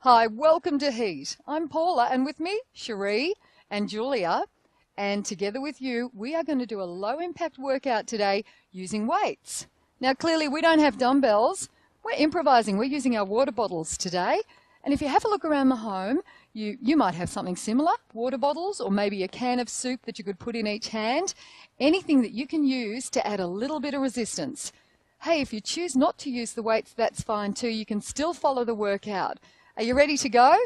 Hi, welcome to Heat. I'm Paula, and with me, Cherie and Julia. And together with you, we are going to do a low impact workout today using weights. Now, clearly we don't have dumbbells. We're improvising. We're using our water bottles today. And if you have a look around the home, you might have something similar, water bottles, or maybe a can of soup that you could put in each hand. Anything that you can use to add a little bit of resistance. Hey, if you choose not to use the weights, that's fine too. You can still follow the workout. Are you ready to go?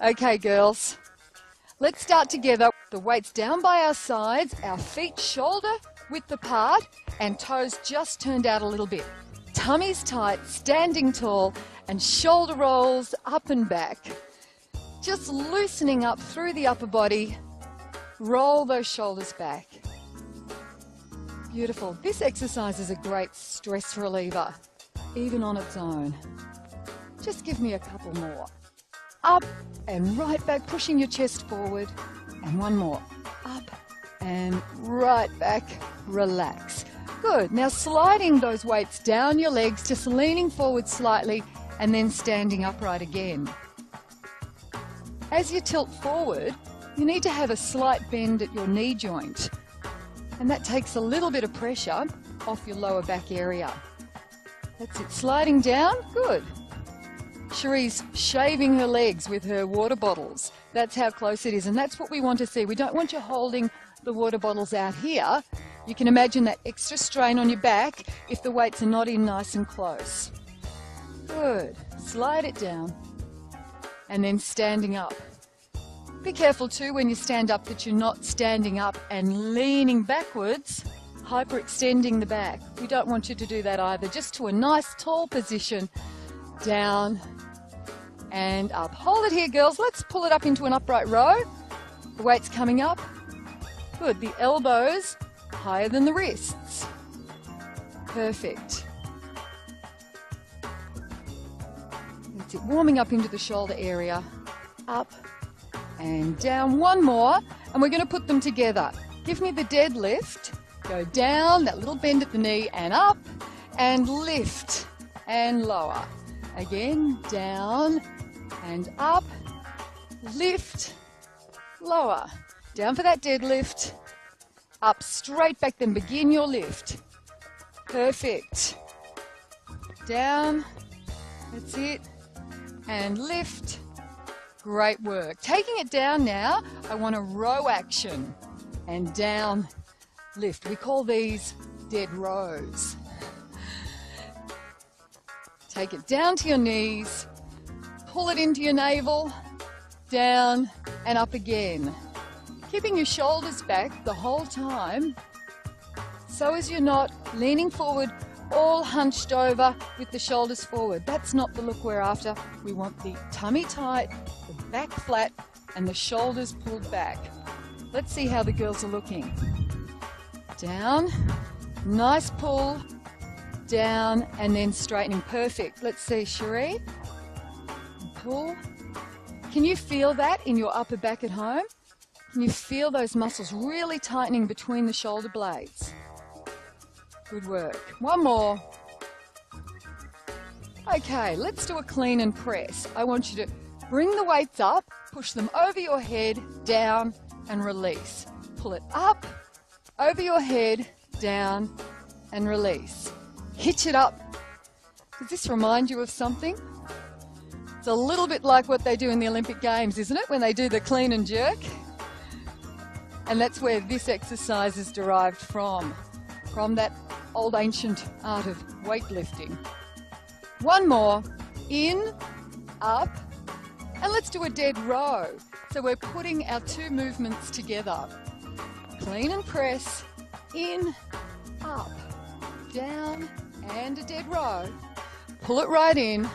Okay, girls. Let's start together. The weights down by our sides, our feet shoulder width apart, and toes just turned out a little bit. Tummy's tight, standing tall, and shoulder rolls up and back. Just loosening up through the upper body. Roll those shoulders back. Beautiful. This exercise is a great stress reliever, even on its own. Just give me a couple more. Up and right back, pushing your chest forward. And one more. Up and right back. Relax. Good. Now sliding those weights down your legs, just leaning forward slightly and then standing upright again. As you tilt forward, you need to have a slight bend at your knee joint. And that takes a little bit of pressure off your lower back area. That's it. Sliding down. Good. Cherie's shaving her legs with her water bottles. That's how close it is, and that's what we want to see. We don't want you holding the water bottles out here. You can imagine that extra strain on your back if the weights are not in nice and close. Good. Slide it down. And then standing up. Be careful too when you stand up that you're not standing up and leaning backwards, hyperextending the back. We don't want you to do that either. Just to a nice tall position. Down and up. Hold it here, girls. Let's pull it up into an upright row. The weight's coming up. Good. The elbows higher than the wrists. Perfect. That's it. Warming up into the shoulder area. Up and down. One more, and we're going to put them together. Give me the deadlift. Go down, that little bend at the knee, and up, and lift, and lower. Again, down and up, lift, lower. Down for that deadlift, up straight back, then begin your lift. Perfect. Down, that's it, and lift. Great work. Taking it down now, I want a row action, and down, lift. We call these dead rows. Take it down to your knees, pull it into your navel, down and up again. Keeping your shoulders back the whole time, so as you're not leaning forward, all hunched over with the shoulders forward. That's not the look we're after. We want the tummy tight, the back flat, and the shoulders pulled back. Let's see how the girls are looking. Down, nice pull. Down and then straightening. Perfect. Let's see, Cherie. Pull. Can you feel that in your upper back at home? Can you feel those muscles really tightening between the shoulder blades? Good work. One more. Okay, let's do a clean and press. I want you to bring the weights up, push them over your head, down and release. Pull it up, over your head, down and release. Hitch it up. Does this remind you of something? It's a little bit like what they do in the Olympic Games, isn't it? When they do the clean and jerk. And that's where this exercise is derived from that old ancient art of weightlifting. One more. In, up, and let's do a dead row. So we're putting our two movements together. Clean and press, in, up, down, and a dead row. Pull it right in.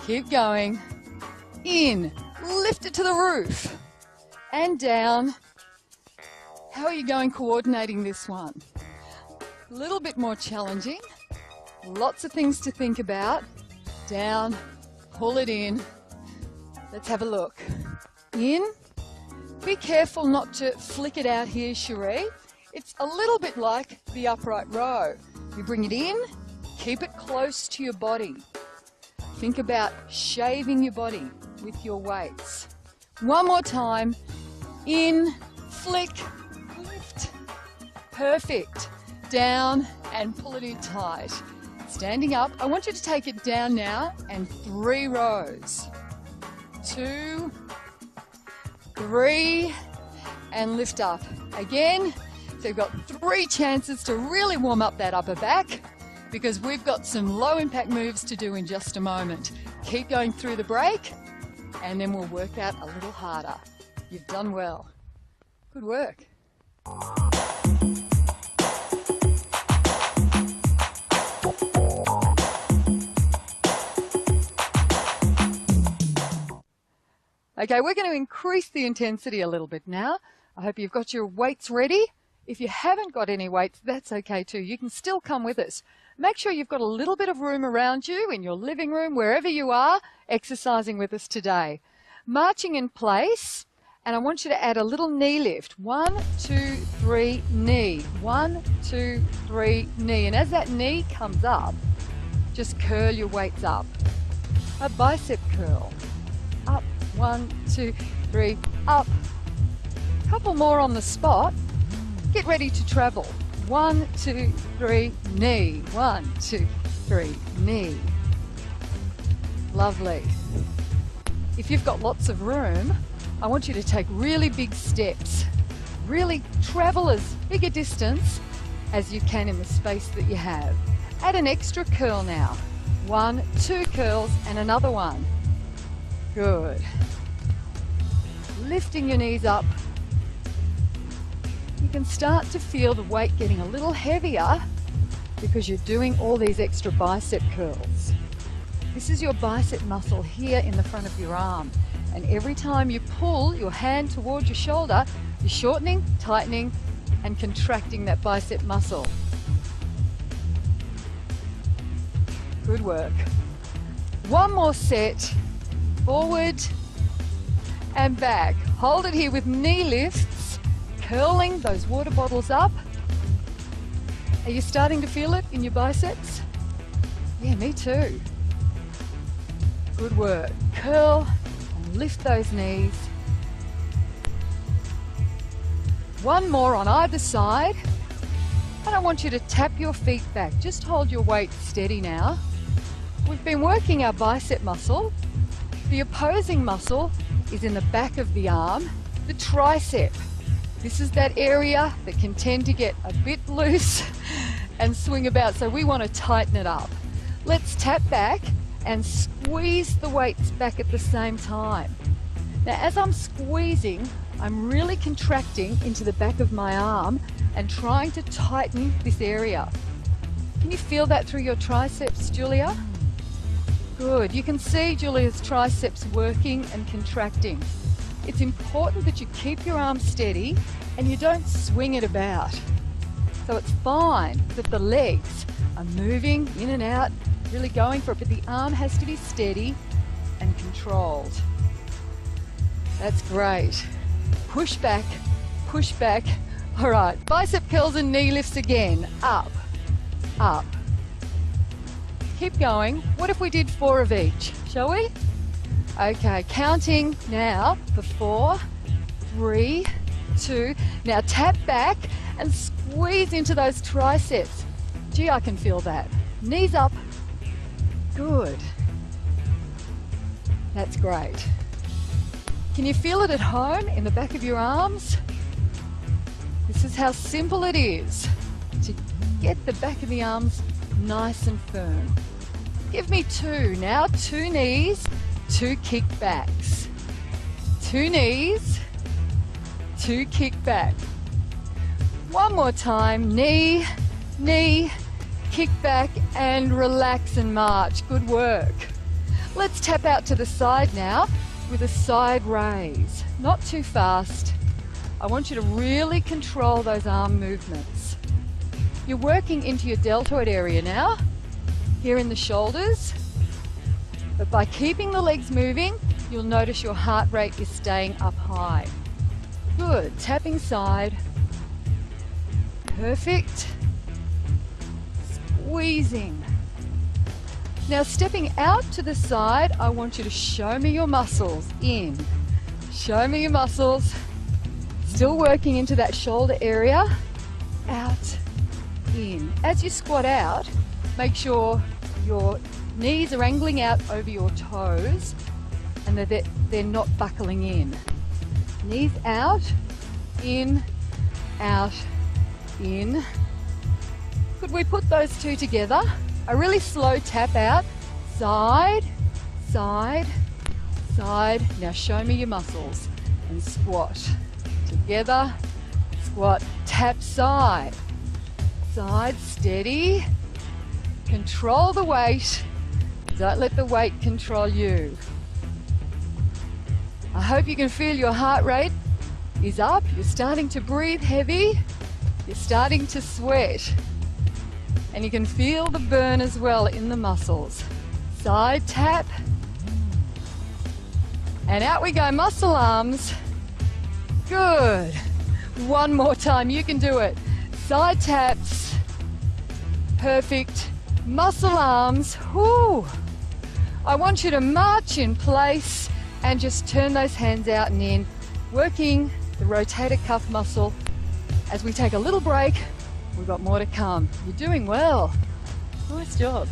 Keep going. In. Lift it to the roof. And down. How are you going coordinating this one? A little bit more challenging. Lots of things to think about. Down. Pull it in. Let's have a look. In. Be careful not to flick it out here, Cherie. It's a little bit like the upright row. You bring it in, keep it close to your body. Think about shaving your body with your weights. One more time. In, flick, lift. Perfect. Down and pull it in tight. Standing up, I want you to take it down now and 3 rows. 2, 3, and lift up. Again, so you've got 3 chances to really warm up that upper back because we've got some low impact moves to do in just a moment. Keep going through the break and then we'll work out a little harder. You've done well. Good work. Okay, we're going to increase the intensity a little bit now. I hope you've got your weights ready. If you haven't got any weights, that's okay too. You can still come with us. Make sure you've got a little bit of room around you in your living room, wherever you are, exercising with us today. Marching in place, and I want you to add a little knee lift. 1, 2, 3, knee. 1, 2, 3, knee. And as that knee comes up, just curl your weights up. A bicep curl. Up. 1, 2, 3, up. Couple more on the spot. Get ready to travel. 1, 2, 3, knee. 1, 2, 3, knee. Lovely. If you've got lots of room, I want you to take really big steps. Really travel as big a distance as you can in the space that you have. Add an extra curl now. 1, 2 curls and another one. Good. Lifting your knees up. You can start to feel the weight getting a little heavier because you're doing all these extra bicep curls. This is your bicep muscle here in the front of your arm. And every time you pull your hand towards your shoulder, you're shortening, tightening, and contracting that bicep muscle. Good work. One more set. Forward and back. Hold it here with knee lifts, curling those water bottles up. Are you starting to feel it in your biceps? Yeah, me too. Good work. Curl and lift those knees. One more on either side. And I want you to tap your feet back. Just hold your weight steady now. We've been working our bicep muscle. The opposing muscle is in the back of the arm, the tricep. This is that area that can tend to get a bit loose and swing about, so we want to tighten it up. Let's tap back and squeeze the weights back at the same time. Now, as I'm squeezing, I'm really contracting into the back of my arm and trying to tighten this area. Can you feel that through your triceps, Julia? Good. You can see Julia's triceps working and contracting. It's important that you keep your arm steady and you don't swing it about. So it's fine that the legs are moving in and out, really going for it, but the arm has to be steady and controlled. That's great. Push back, push back. All right, bicep curls and knee lifts again. Up, up. Keep going. What if we did 4 of each? Shall we? Okay, counting now for 4, 3, 2. Now tap back and squeeze into those triceps. Gee, I can feel that. Knees up. Good. That's great. Can you feel it at home in the back of your arms? This is how simple it is to get the back of the arms nice and firm. Give me 2 now. 2 knees, 2 kickbacks. 2 knees, 2 kickback. One more time. Knee, knee, kick back and relax and march. Good work. Let's tap out to the side now with a side raise. Not too fast. I want you to really control those arm movements. You're working into your deltoid area now, here in the shoulders. But by keeping the legs moving, you'll notice your heart rate is staying up high. Good. Tapping side. Perfect. Squeezing. Now stepping out to the side, I want you to show me your muscles. In. Show me your muscles. Still working into that shoulder area. Out. In. As you squat out, make sure your knees are angling out over your toes and that they're not buckling in. Knees out, in, out, in. Could we put those two together? A really slow tap out. Side, side, side. Now show me your muscles and squat. Together, squat, tap side. Side, steady. Control the weight. Don't let the weight control you. I hope you can feel your heart rate is up. You're starting to breathe heavy. You're starting to sweat. And you can feel the burn as well in the muscles. Side tap. And out we go, muscle arms. Good. One more time, you can do it. Side taps. Perfect. Muscle arms. Whoo. I want you to march in place and just turn those hands out and in, working the rotator cuff muscle. As we take a little break, we've got more to come. You're doing well. Nice job.